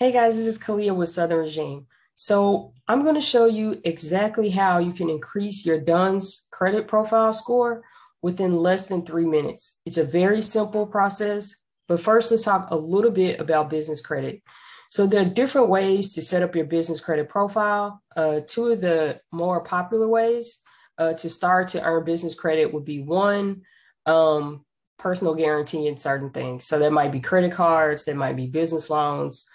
Hey guys, this is Kalia with Southern Regime. So I'm going to show you exactly how you can increase your Dunn's credit profile score within less than 3 minutes. It's a very simple process, but first let's talk a little bit about business credit. So there are different ways to set up your business credit profile. Two of the more popular ways to start to earn business credit would be one, personal guarantee in certain things. So that might be credit cards, that might be business loans.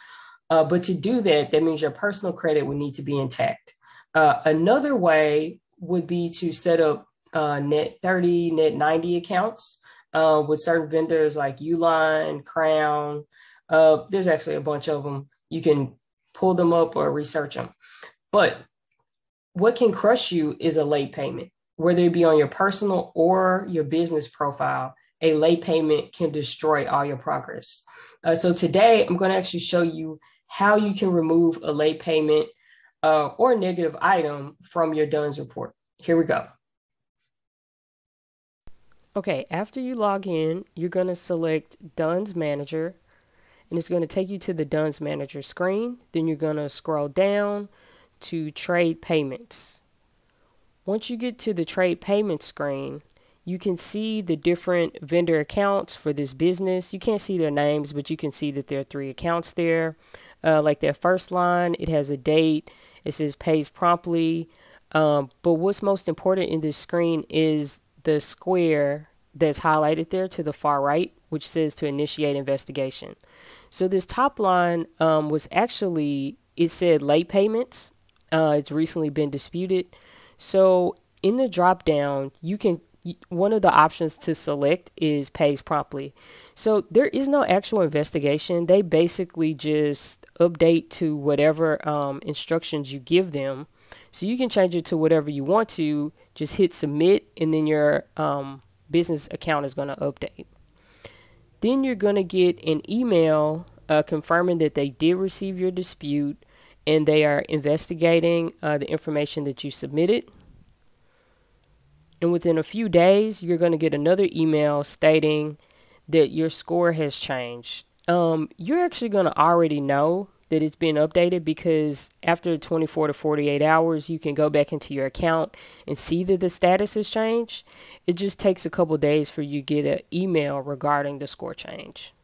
But to do that, that means your personal credit would need to be intact. Another way would be to set up net 30, net 90 accounts with certain vendors like Uline, Crown. There's actually a bunch of them. You can pull them up or research them. But what can crush you is a late payment, whether it be on your personal or your business profile. A late payment can destroy all your progress. So today, I'm going to actually show you how you can remove a late payment or negative item from your Dunn's report. Here we go. Okay, after you log in, you're going to select Dunn's Manager, and it's going to take you to the Dunn's Manager screen. Then you're going to scroll down to Trade Payments. Once you get to the Trade Payments screen, you can see the different vendor accounts for this business. You can't see their names, but you can see that there are 3 accounts there. Like their first line, it has a date. It says pays promptly. But what's most important in this screen is the square that's highlighted there to the far right, which says to initiate investigation. So this top line was actually, it said late payments. It's recently been disputed. So in the drop down, one of the options to select is pays promptly. So there is no actual investigation. They basically just update to whatever instructions you give them. So you can change it to whatever you want to. Just hit submit, and then your business account is going to update. Then you're going to get an email confirming that they did receive your dispute and they are investigating the information that you submitted. And within a few days, you're going to get another email stating that your score has changed. You're actually going to already know that it's been updated because after 24 to 48 hours, you can go back into your account and see that the status has changed. It just takes a couple days for you to get an email regarding the score change.